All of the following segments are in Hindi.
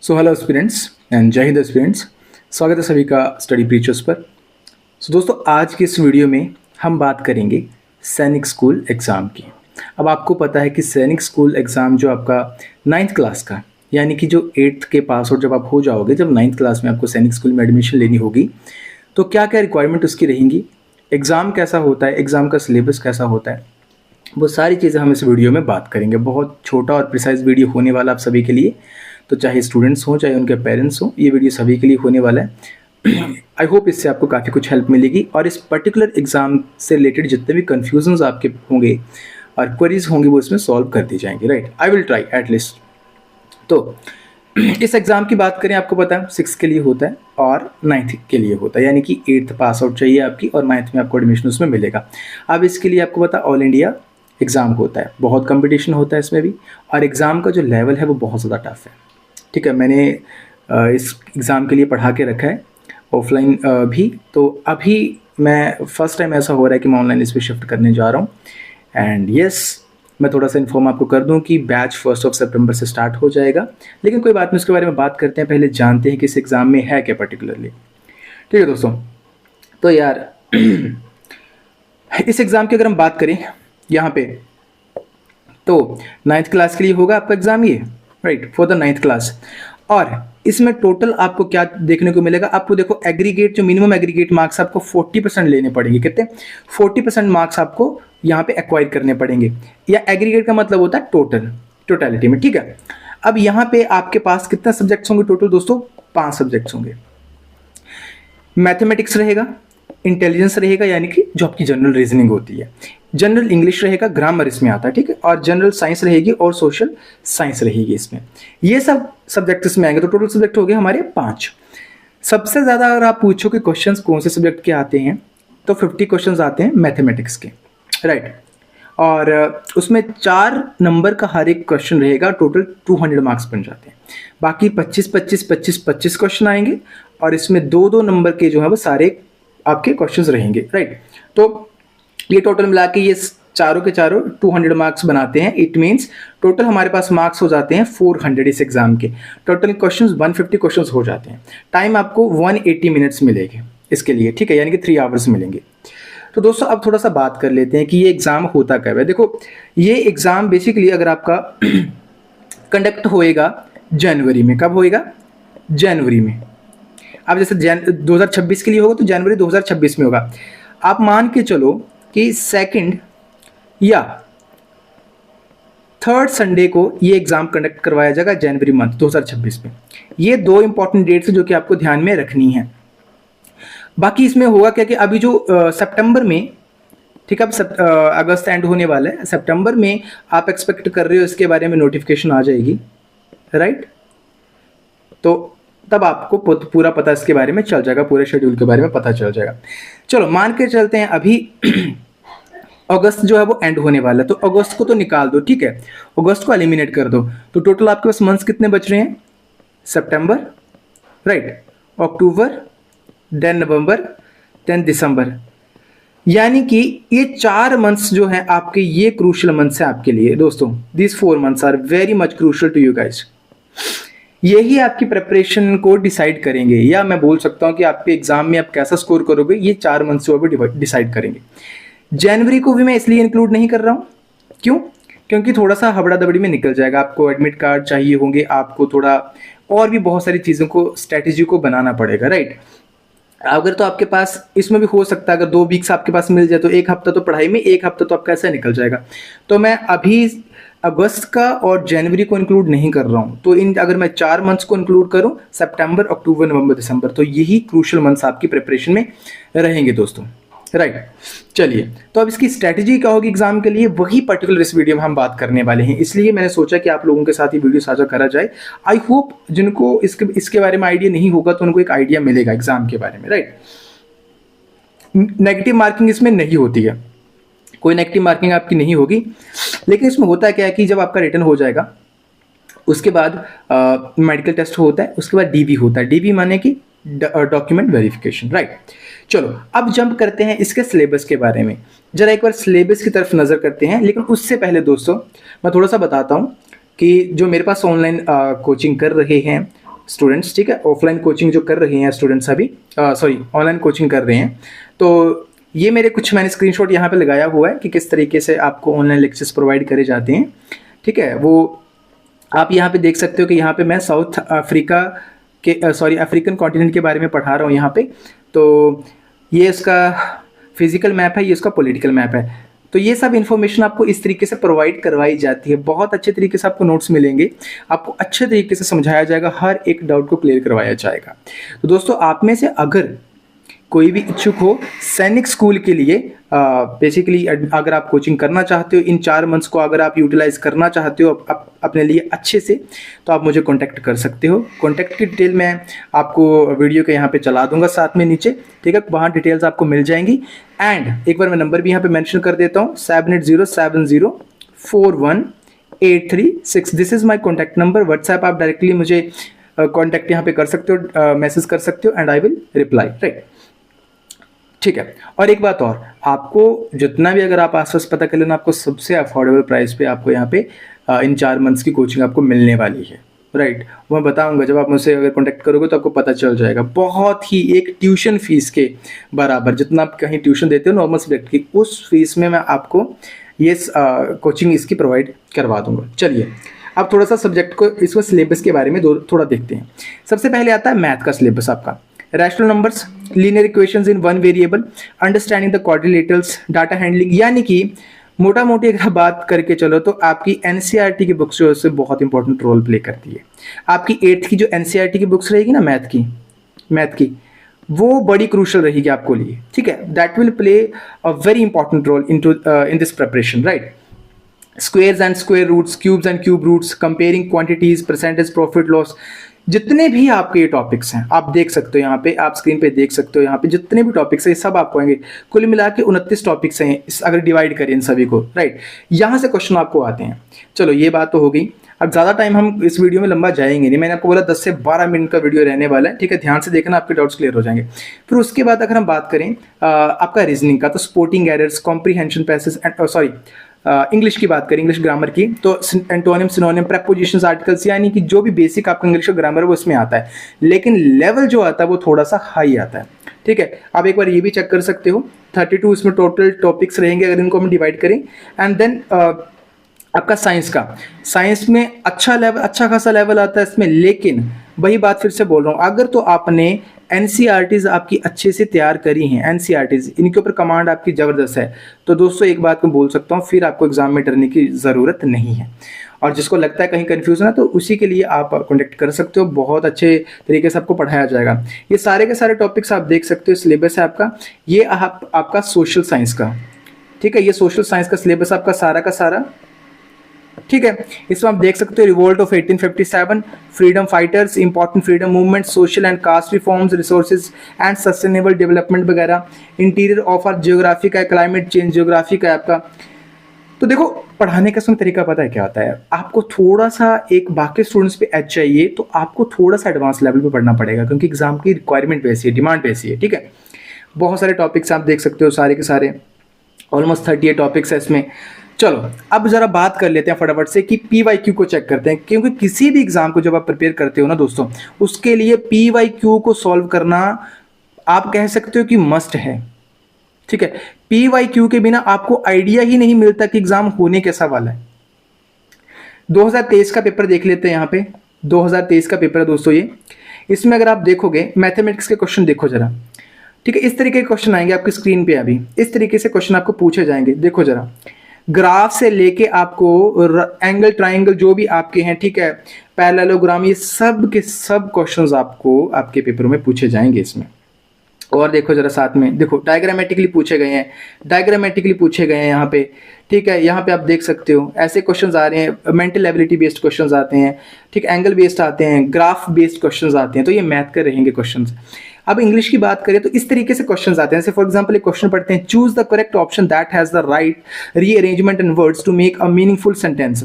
सो हेलो स्टूडेंट्स एंड जय हिंद स्टूडेंट्स। स्वागत है सभी का स्टडी प्रीचर्स पर। दोस्तों आज की इस वीडियो में हम बात करेंगे सैनिक स्कूल एग्ज़ाम की। अब आपको पता है कि सैनिक स्कूल एग्ज़ाम जो आपका 9th क्लास का यानी कि जो 8th के पास आउट जब आप हो जाओगे, जब 9th क्लास में आपको सैनिक स्कूल में एडमिशन लेनी होगी तो क्या क्या रिक्वायरमेंट उसकी रहेंगी, एग्ज़ाम कैसा होता है, एग्ज़ाम का सिलेबस कैसा होता है, वो सारी चीज़ें हम इस वीडियो में बात करेंगे। बहुत छोटा और प्रिसाइज वीडियो होने वाला आप सभी के लिए, तो चाहे स्टूडेंट्स हों चाहे उनके पेरेंट्स हों, ये वीडियो सभी के लिए होने वाला है। आई होप इससे आपको काफ़ी कुछ हेल्प मिलेगी और इस पर्टिकुलर एग्ज़ाम से रिलेटेड जितने भी कन्फ्यूजन्स आपके होंगे और क्वेरीज होंगी वो इसमें सॉल्व कर दी जाएंगी। Right, I will try at least. तो इस एग्ज़ाम की बात करें, आपको पता है 6 के लिए होता है और 9th के लिए होता है, यानी कि 8th पास आउट चाहिए आपकी और 9th में आपको एडमिशन उसमें मिलेगा। अब इसके लिए आपको पता ऑल इंडिया एग्ज़ाम होता है, बहुत कंपटीशन होता है इसमें भी, और एग्ज़ाम का जो लेवल है वो बहुत ज़्यादा टफ है। ठीक है, मैंने इस एग्ज़ाम के लिए पढ़ा के रखा है ऑफलाइन भी, तो अभी मैं फर्स्ट टाइम ऐसा हो रहा है कि मैं ऑनलाइन इस पर शिफ्ट करने जा रहा हूँ। एंड यस, मैं थोड़ा सा इन्फॉर्म आपको कर दूं कि बैच 1 सितंबर से स्टार्ट हो जाएगा, लेकिन कोई बात नहीं, उसके बारे में बात करते हैं। पहले जानते हैं कि इस एग्ज़ाम में है क्या पर्टिकुलरली। ठीक है दोस्तों, तो यार इस एग्ज़ाम की अगर हम बात करें यहाँ पे, तो 9th क्लास के लिए होगा आपका एग्ज़ाम ये, right, for the 9th class. और इसमें टोटल आपको क्या देखने को मिलेगा, आपको देखो एग्रीगेट, जो मिनिमम एग्रीगेट मार्क्स आपको 40% लेने पड़ेंगे। कितने? 40% मार्क्स आपको यहाँ पे एक्वायर करने पड़ेंगे, या एग्रीगेट का मतलब होता है टोटलिटी में। ठीक है, अब यहाँ पे आपके पास कितने सब्जेक्ट्स होंगे टोटल दोस्तों? 5 सब्जेक्ट्स होंगे। मैथमेटिक्स रहेगा, इंटेलिजेंस रहेगा यानी कि जो आपकी जनरल रीजनिंग होती है, जनरल इंग्लिश रहेगा, ग्रामर इसमें आता है, ठीक है, और जनरल साइंस रहेगी और सोशल साइंस रहेगी इसमें। ये सब सब्जेक्ट इसमें आएंगे, तो टोटल सब्जेक्ट हो गए हमारे 5। सबसे ज़्यादा अगर आप पूछो कि क्वेश्चंस कौन से सब्जेक्ट के आते हैं, तो 50 क्वेश्चंस आते हैं मैथमेटिक्स के, राइट। और उसमें 4 नंबर का हर एक क्वेश्चन रहेगा, टोटल 200 मार्क्स बन जाते हैं। बाकी 25 क्वेश्चन आएंगे और इसमें 2-2 नंबर के जो है वो सारे आपके क्वेश्चंस रहेंगे, राइट। तो ये टोटल मिला के ये चारों के चारों 200 मार्क्स बनाते हैं। इट मीन्स टोटल हमारे पास मार्क्स हो जाते हैं 400 इस एग्जाम के। टोटल क्वेश्चंस 150 क्वेश्चंस हो जाते हैं। टाइम आपको 180 मिनट्स मिलेंगे इसके लिए, ठीक है, यानी कि 3 आवर्स मिलेंगे। तो दोस्तों अब थोड़ा सा बात कर लेते हैं कि ये एग्ज़ाम होता कब है। देखो, ये एग्ज़ाम बेसिकली अगर आपका कंडक्ट होएगा जनवरी में। कब होएगा? जनवरी में। अब जैसे 2026 के लिए होगा तो जनवरी 2026 में होगा। आप मान के चलो कि 2nd या 3rd संडे को ये एग्ज़ाम कंडक्ट करवाया जाएगा जनवरी मंथ 2026 में। ये 2 इंपॉर्टेंट डेट्स जो कि आपको ध्यान में रखनी है। बाकी इसमें होगा क्या कि अभी जो सितंबर में, ठीक है, अब अगस्त एंड होने वाला है, सितंबर में आप एक्सपेक्ट कर रहे हो इसके बारे में नोटिफिकेशन आ जाएगी, राइट। तो तब आपको पूरा पता इसके बारे में चल जाएगा, पूरे शेड्यूल के बारे में पता चल जाएगा। चलो मान के चलते हैं अभी अगस्त जो है वो एंड होने वाला है, तो अगस्त को तो निकाल दो, ठीक है, अगस्त को एलिमिनेट कर दो। तो टोटल आपके पास मंथ्स कितने बच रहे हैं? सितंबर, राइट, अक्टूबर, देन नवंबर, देन दिसंबर। यानी कि ये 4 मंथ्स जो हैं आपके, ये क्रूशियल मंथ्स हैं आपके लिए दोस्तों। This 4 months are very much crucial to you guys. यही आपकी प्रिपरेशन को डिसाइड करेंगे, या मैं बोल सकता हूं कि आपके एग्जाम में आप कैसा स्कोर करोगे, ये 4 मंथ्स जो अभी डिसाइड करेंगे। जनवरी को भी मैं इसलिए इंक्लूड नहीं कर रहा हूं, क्यों? क्योंकि थोड़ा सा हबड़ा दबड़ी में निकल जाएगा। आपको एडमिट कार्ड चाहिए होंगे, आपको थोड़ा और भी बहुत सारी चीज़ों को, स्ट्रैटेजी को बनाना पड़ेगा, राइट। अगर तो आपके पास इसमें भी हो सकता है, अगर 2 वीक्स आपके पास मिल जाए तो 1 हफ्ता तो पढ़ाई में, 1 हफ्ता तो आपका ऐसा निकल जाएगा। तो मैं अभी अगस्त का और जनवरी को इंक्लूड नहीं कर रहा हूँ। तो अगर मैं 4 मंथ्स को इंक्लूड करूँ, सितंबर, अक्टूबर, नवंबर, दिसंबर, तो यही क्रूशियल मंथ्स आपकी प्रिपरेशन में रहेंगे दोस्तों, राइट। चलिए, तो अब इसकी स्ट्रैटेजी क्या होगी एग्जाम के लिए, वही पर्टिकुलर इस वीडियो में हम बात करने वाले हैं। इसलिए मैंने सोचा कि आप लोगों के साथ ये वीडियो साझा करा जाए। आई होप जिनको इसके बारे में आइडिया नहीं होगा तो उनको एक आइडिया मिलेगा एग्जाम के बारे में, राइट। नेगेटिव मार्किंग इसमें नहीं होती है, कोई नेगेटिव मार्किंग आपकी नहीं होगी। लेकिन इसमें होता है क्या है कि जब आपका रिटर्न हो जाएगा उसके बाद मेडिकल टेस्ट होता है, उसके बाद डीवी होता है। डीवी माने कि डॉक्यूमेंट वेरिफिकेशन, राइट। चलो अब जंप करते हैं इसके सिलेबस के बारे में। जरा एक बार सिलेबस की तरफ नज़र करते हैं, लेकिन उससे पहले दोस्तों मैं थोड़ा सा बताता हूँ कि जो मेरे पास ऑनलाइन कोचिंग कर रहे हैं स्टूडेंट्स, ठीक है, ऑफलाइन कोचिंग जो कर रहे हैं स्टूडेंट्स अभी, सॉरी ऑनलाइन कोचिंग कर रहे हैं, तो ये मेरे कुछ मैंने स्क्रीनशॉट यहाँ पे लगाया हुआ है कि किस तरीके से आपको ऑनलाइन लेक्चर्स प्रोवाइड करे जाते हैं, ठीक है। वो आप यहाँ पे देख सकते हो कि यहाँ पे मैं साउथ अफ्रीका के सॉरी अफ्रीकन कॉन्टिनेंट के बारे में पढ़ा रहा हूँ यहाँ पे। तो ये इसका फिजिकल मैप है, ये इसका पॉलिटिकल मैप है। तो ये सब इन्फॉर्मेशन आपको इस तरीके से प्रोवाइड करवाई जाती है, बहुत अच्छे तरीके से आपको नोट्स मिलेंगे, आपको अच्छे तरीके से समझाया जाएगा, हर एक डाउट को क्लियर करवाया जाएगा। तो दोस्तों आप में से अगर कोई भी इच्छुक हो सैनिक स्कूल के लिए, बेसिकली अगर आप कोचिंग करना चाहते हो, इन 4 मंथ्स को अगर आप यूटिलाइज करना चाहते हो अपने लिए अच्छे से, तो आप मुझे कांटेक्ट कर सकते हो। कांटेक्ट की डिटेल मैं आपको वीडियो के यहाँ पे चला दूंगा साथ में नीचे, ठीक है, वहाँ डिटेल्स आपको मिल जाएंगी। एंड एक बार मैं नंबर भी यहाँ पे मेंशन कर देता हूँ, 7807041836। This is my contact number. WhatsApp आप डायरेक्टली मुझे कॉन्टैक्ट यहाँ पे कर सकते हो, मैसेज कर सकते हो, and I will reply, right, ठीक है। और एक बात और, आपको जितना भी अगर आप आसपास पता कर लेना, आपको सबसे अफोर्डेबल प्राइस पे आपको यहाँ पे इन 4 मंथ्स की कोचिंग आपको मिलने वाली है, राइट। वो मैं बताऊंगा, जब आप मुझसे अगर कांटेक्ट करोगे तो आपको पता चल जाएगा। बहुत ही एक ट्यूशन फीस के बराबर, जितना आप कहीं ट्यूशन देते हो नॉर्मल सब्जेक्ट की, उस फीस में मैं आपको ये कोचिंग इसकी प्रोवाइड करवा दूंगा। चलिए अब थोड़ा सा सब्जेक्ट को, इसको सिलेबस के बारे में थोड़ा देखते हैं। सबसे पहले आता है मैथ का सिलेबस आपका, rational numbers, linear equations in one variable, understanding the quadrilaterals, data handling. यानी कि मोटा मोटी अगर बात करके चलो तो आपकी एनसीईआरटी की बुक्स जो है उससे बहुत इंपॉर्टेंट रोल प्ले करती है। आपकी 8th की जो एनसीईआरटी की बुक्स रहेगी ना मैथ की वो बड़ी क्रूशल रहेगी आपको लिए, ठीक है। That will play a very important role in this preparation, right. Squares and square roots, cubes and cube roots, comparing quantities, percentage, profit loss, जितने भी आपके ये टॉपिक्स हैं आप देख सकते हो यहाँ पे, आप स्क्रीन पे देख सकते हो यहाँ पे जितने भी टॉपिक्स हैं ये सब आपको आएंगे। कुल मिला के 29 टॉपिक्स हैं अगर डिवाइड करें इन सभी को, राइट। यहाँ से क्वेश्चन आपको आते हैं। चलो ये बात तो हो गई। अब ज़्यादा टाइम हम इस वीडियो में लंबा जाएंगे नहीं, मैंने आपको बोला 10 से 12 मिनट का वीडियो रहने वाला है, ठीक है। ध्यान से देखना, आपके डाउट्स क्लियर हो जाएंगे। फिर उसके बाद अगर हम बात करें आपका रीजनिंग का, तो sporting errors, comprehension passage, sorry English की बात करें, इंग्लिश ग्रामर की, तो एंटोनिम, सिनोनिम, प्रेपोजिशंस, आर्टिकल्स, यानी कि जो भी बेसिक आपका इंग्लिश का ग्रामर है वो इसमें आता है, लेकिन लेवल जो आता है वो थोड़ा सा हाई आता है, ठीक है। आप एक बार ये भी चेक कर सकते हो, 32 इसमें टोटल टॉपिक्स रहेंगे अगर इनको हम डिवाइड करें। एंड देन आपका साइंस में अच्छा खासा लेवल आता है इसमें, लेकिन वही बात फिर से बोल रहा हूँ, अगर तो आपने एनसीईआरटीज आपकी अच्छे से तैयार करी हैं, एनसीईआरटीज इनके ऊपर कमांड आपकी ज़बरदस्त है, तो दोस्तों एक बात मैं बोल सकता हूँ, फिर आपको एग्जाम में डरने की ज़रूरत नहीं है। और जिसको लगता है कहीं कन्फ्यूजन है तो उसी के लिए आप कॉन्टेक्ट कर सकते हो, बहुत अच्छे तरीके से आपको पढ़ाया जाएगा। ये सारे के सारे टॉपिक्स आप देख सकते हो, सिलेबस है आपका, ये आपका सोशल साइंस का, ठीक है। ये सोशल साइंस का सिलेबस आपका सारा का सारा, ठीक है। इसमें आप देख सकते हो revolt of 1857, freedom fighters, important freedom movement, social and caste reforms, resources and sustainable development वगैरह, इंटीरियर ऑफ आर जियोग्राफी का, क्लाइमेट चेंज जियोग्राफी का आपका। तो देखो पढ़ाने का समय तरीका पता है क्या होता है, आपको थोड़ा सा एक बाकी स्टूडेंट्स पे एज चाहिए तो आपको थोड़ा सा एडवांस लेवल पे पढ़ना पड़ेगा, क्योंकि एग्जाम की रिक्वायरमेंट वैसी है, डिमांड वैसी है, ठीक है। बहुत सारे टॉपिक्स आप देख सकते हो, सारे के सारे ऑलमोस्ट 38 टॉपिक्स है इसमें। चलो अब जरा बात कर लेते हैं फटाफट से कि PYQ को चेक करते हैं, क्योंकि किसी भी एग्जाम को जब आप प्रिपेयर करते हो ना दोस्तों, उसके लिए PYQ को सॉल्व करना आप कह सकते हो कि मस्ट है, ठीक है। PYQ के बिना आपको आइडिया ही नहीं मिलता कि एग्जाम होने कैसा वाला है। 2023 का पेपर देख लेते हैं, यहाँ पे 2023 का पेपर है दोस्तों ये। इसमें अगर आप देखोगे मैथमेटिक्स के क्वेश्चन देखो जरा, ठीक है। इस तरीके के क्वेश्चन आएंगे आपकी स्क्रीन पे, अभी इस तरीके से क्वेश्चन आपको पूछे जाएंगे। देखो जरा, ग्राफ से लेके आपको एंगल, ट्राइंगल जो भी आपके हैं, ठीक है, पैरेललोग्राम, ये सब के सब क्वेश्चंस आपको आपके पेपर में पूछे जाएंगे इसमें। और देखो जरा साथ में देखो डायग्रामेटिकली पूछे गए हैं यहाँ पे, ठीक है। यहाँ पे आप देख सकते हो ऐसे क्वेश्चंस आ रहे हैं, मेंटल एबिलिटी बेस्ड क्वेश्चंस आते हैं, ठीक, एंगल बेस्ड आते हैं, ग्राफ बेस्ड क्वेश्चंस आते हैं, तो ये मैथ के रहेंगे क्वेश्चंस। अब इंग्लिश की बात करें तो इस तरीके से क्वेश्चंस आते हैं, जैसे फॉर एग्जांपल एक क्वेश्चन पढ़ते हैं, choose the correct option that has the right rearrangement in words to make a meaningful sentence.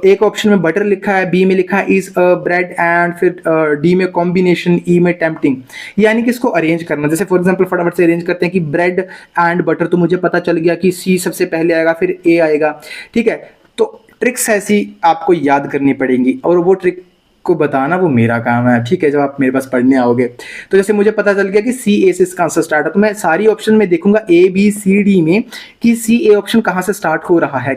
एक ऑप्शन में बटर लिखा है, बी में लिखा है इज अ ब्रेड, एंड फिर डी में कॉम्बिनेशन, ई में टेम्पटिंग, यानी कि इसको अरेंज करना। जैसे फॉर एग्जाम्पल फटाफट से अरेंज करते हैं कि ब्रेड एंड बटर, तो मुझे पता चल गया कि सी सबसे पहले आएगा, फिर ए आएगा, ठीक है। तो ट्रिक्स ऐसी आपको याद करनी पड़ेंगी, और वो ट्रिक आपको बताना वो मेरा काम है, ठीक है, जब आप मेरे पास पढ़ने आओगे। तो जैसे मुझे पता चल गया कि सी ए से इसका आंसर स्टार्ट है, तो मैं सारी ऑप्शन में देखूंगा ए बी सी डी में कि सी ए ऑप्शन कहाँ से स्टार्ट हो रहा है।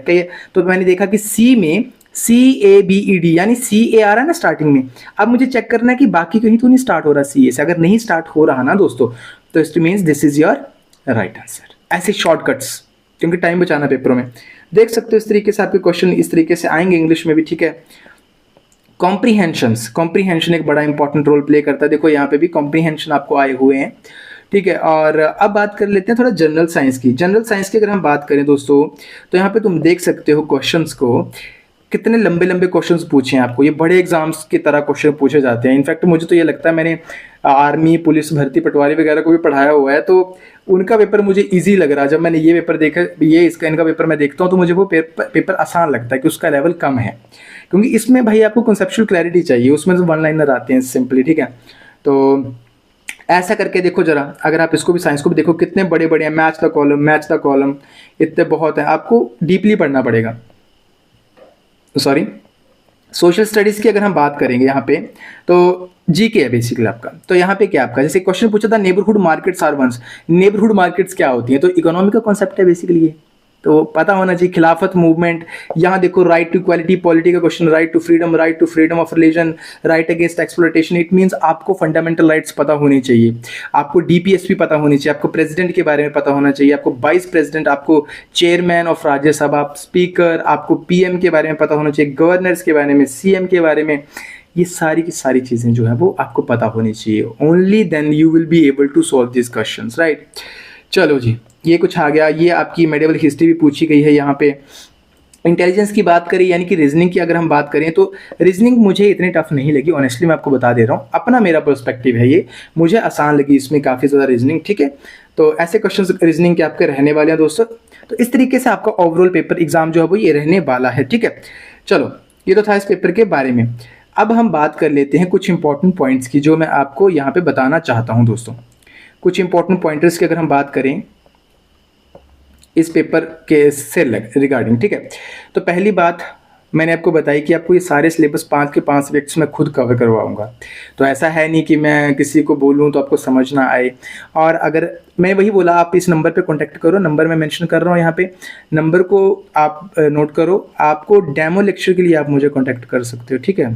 तो मैंने देखा कि सी में सी ए बी ई डी यानी सी ए आ रहा है ना स्टार्टिंग में। अब मुझे चेक करना है कि बाकी कहीं तो नहीं स्टार्ट हो रहा सी ए से। अगर नहीं स्टार्ट हो रहा ना दोस्तों, तो it means this is your right answer. ऐसे शॉर्टकट्स, क्योंकि टाइम बचाना पेपरों में, देख सकते हो इस तरीके से आपके क्वेश्चन इस तरीके से आएंगे इंग्लिश में भी, ठीक है। कॉम्प्रीहेंशन एक बड़ा इंपॉर्टेंट रोल प्ले करता है। देखो यहाँ पे भी कॉम्प्रीहेंशन आपको आए हुए हैं, ठीक है। और अब बात कर लेते हैं थोड़ा जनरल साइंस की। जनरल साइंस की अगर हम बात करें दोस्तों, तो यहाँ पे तुम देख सकते हो क्वेश्चंस को, कितने लंबे लंबे क्वेश्चंस पूछे हैं आपको। ये बड़े एग्जाम्स की तरह क्वेश्चन पूछे जाते हैं। इनफैक्ट मुझे तो ये लगता है, मैंने आर्मी, पुलिस भर्ती, पटवारी वगैरह को भी पढ़ाया हुआ है, तो उनका पेपर मुझे इजी लग रहा है। जब मैंने ये पेपर देखा, इनका पेपर मैं देखता हूँ, तो मुझे वो पेपर आसान लगता है कि उसका लेवल कम है, क्योंकि इसमें भाई आपको कंसेप्चुअल क्लैरिटी चाहिए। उसमें तो वन लाइनर आते हैं सिंपली, ठीक है। तो ऐसा करके देखो जरा, अगर आप इसको भी, साइंस को भी देखो, कितने बड़े बड़े हैं। मैच द कॉलम, इतने बहुत है, आपको डीपली पढ़ना पड़ेगा। सॉरी, सोशल स्टडीज़ की अगर हम बात करेंगे यहाँ पे, तो जीके है बेसिकली आपका। तो यहाँ पे क्या आपका, जैसे क्वेश्चन पूछा था neighbourhood markets are once, neighbourhood markets क्या होती हैं, तो इकोनॉमी का कॉन्सेप्ट है बेसिकली ये, तो पता होना चाहिए। खिलाफत मूवमेंट, यहाँ देखो राइट टू इक्वालिटी, पॉलिटी का question, right to freedom of religion, right against exploitation. It means आपको फंडामेंटल राइट्स पता होनी चाहिए, आपको डीपीएसपी पता होनी चाहिए, आपको प्रेसिडेंट के बारे में पता होना चाहिए, आपको वाइस प्रेसिडेंट, आपको चेयरमैन ऑफ राज्यसभा, स्पीकर, आपको पीएम के बारे में पता होना चाहिए, गवर्नर्स के बारे में, सीएम के बारे में। ये सारी की सारी चीज़ें जो है वो आपको पता होनी चाहिए। Only then you will be able to solve this questions, right. चलो जी, ये कुछ आ गया। ये आपकी मेडिवल हिस्ट्री भी पूछी गई है यहाँ पे। इंटेलिजेंस की बात करें, यानी कि रीजनिंग की अगर हम बात करें, तो रीजनिंग मुझे इतनी टफ नहीं लगी, ऑनेस्टली मैं आपको बता दे रहा हूँ, अपना मेरा पर्सपेक्टिव है ये, मुझे आसान लगी इसमें काफ़ी ज़्यादा रीजनिंग, ठीक है। तो ऐसे क्वेश्चन रीजनिंग के आपके रहने वाले हैं दोस्तों। तो इस तरीके से आपका ओवरऑल पेपर एग्जाम जो है वो ये रहने वाला है, ठीक है। चलो, ये तो था इस पेपर के बारे में। अब हम बात कर लेते हैं कुछ इंपॉर्टेंट पॉइंट्स की, जो मैं आपको यहाँ पे बताना चाहता हूँ दोस्तों। कुछ इंपॉर्टेंट पॉइंटर्स की अगर हम बात करें इस पेपर के से रिगार्डिंग, ठीक है। तो पहली बात मैंने आपको बताई कि आपको ये सारे सिलेबस 5 के 5 सब्जेक्ट्स में खुद कवर करवाऊंगा। तो ऐसा है नहीं कि मैं किसी को बोलूं तो आपको समझ ना आए। और अगर मैं वही बोला, आप इस नंबर पे कांटेक्ट करो, नंबर मैं मेंशन कर रहा हूँ यहाँ पे, नंबर को आप नोट करो। आपको डेमो लेक्चर के लिए आप मुझे कॉन्टैक्ट कर सकते हो, ठीक है।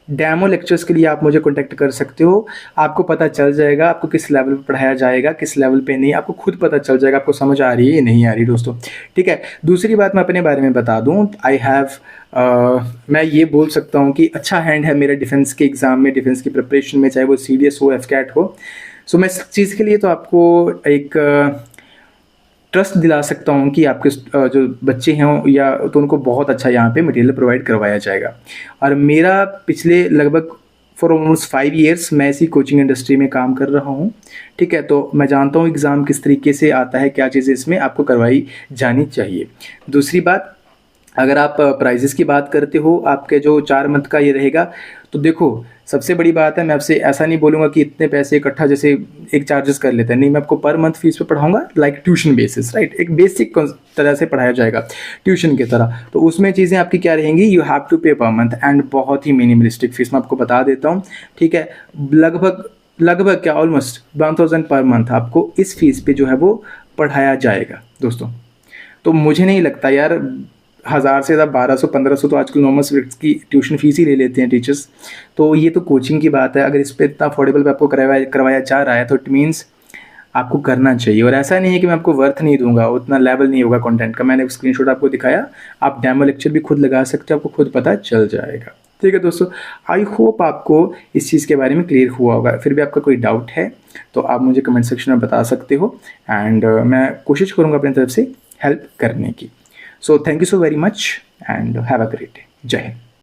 डेमो लेक्चर्स के लिए आप मुझे कांटेक्ट कर सकते हो। आपको पता चल जाएगा आपको किस लेवल पे पढ़ाया जाएगा, किस लेवल पे नहीं, आपको खुद पता चल जाएगा आपको समझ आ रही है या नहीं आ रही दोस्तों, ठीक है। दूसरी बात मैं अपने बारे में बता दूं, मैं ये बोल सकता हूं कि अच्छा हैंड है मेरा डिफेंस के एग्ज़ाम में, डिफेंस की प्रिपरेशन में, चाहे वो CDS हो, FCAT हो। सो मैं इस चीज़ के लिए तो आपको एक ट्रस्ट दिला सकता हूँ कि आपके जो बच्चे हैं या तो उनको बहुत अच्छा यहाँ पे मटेरियल प्रोवाइड करवाया जाएगा। और मेरा पिछले लगभग फॉर ऑलमोस्ट 5 ईयर्स मैं इसी कोचिंग इंडस्ट्री में काम कर रहा हूँ, ठीक है। तो मैं जानता हूँ एग्ज़ाम किस तरीके से आता है, क्या चीज़ें इसमें आपको करवाई जानी चाहिए। दूसरी बात, अगर आप प्राइजेस की बात करते हो, आपके जो 4 मंथ का ये रहेगा, तो देखो सबसे बड़ी बात है, मैं आपसे ऐसा नहीं बोलूँगा कि इतने पैसे इकट्ठा जैसे एक चार्जेस कर लेते हैं, नहीं, मैं आपको पर मंथ फीस पे पढ़ाऊँगा, लाइक ट्यूशन बेसिस, राइट। एक बेसिक तरह से पढ़ाया जाएगा ट्यूशन की तरह। तो उसमें चीज़ें आपकी क्या रहेंगी, यू हैव टू पे पर मंथ, एंड बहुत ही मिनिमलिस्टिक फीस मैं आपको बता देता हूँ, ठीक है। लगभग क्या ऑलमोस्ट 1000 पर मंथ आपको इस फीस पे जो है वो पढ़ाया जाएगा दोस्तों। तो मुझे नहीं लगता यार 1000 से ज़्यादा 1200-1500 तो आजकल नॉर्मल सब्जेक्ट्स की ट्यूशन फीस ही ले लेते हैं टीचर्स। तो ये तो कोचिंग की बात है, अगर इस पर इतना अफोर्डेबल पे आपको करवाया जा रहा है, तो इट मीन्स आपको करना चाहिए। और ऐसा नहीं है कि मैं आपको वर्थ नहीं दूंगा, उतना लेवल नहीं होगा कंटेंट का। मैंने स्क्रीनशॉट आपको दिखाया, आप डेमो लेक्चर भी खुद लगा सकते हो, आपको खुद पता चल जाएगा, ठीक है दोस्तों। आई होप आपको इस चीज़ के बारे में क्लियर हुआ होगा। फिर भी आपका कोई डाउट है तो आप मुझे कमेंट सेक्शन में बता सकते हो, एंड मैं कोशिश करूँगा अपनी तरफ से हेल्प करने की। So thank you so very much and have a great day. Jai Hind.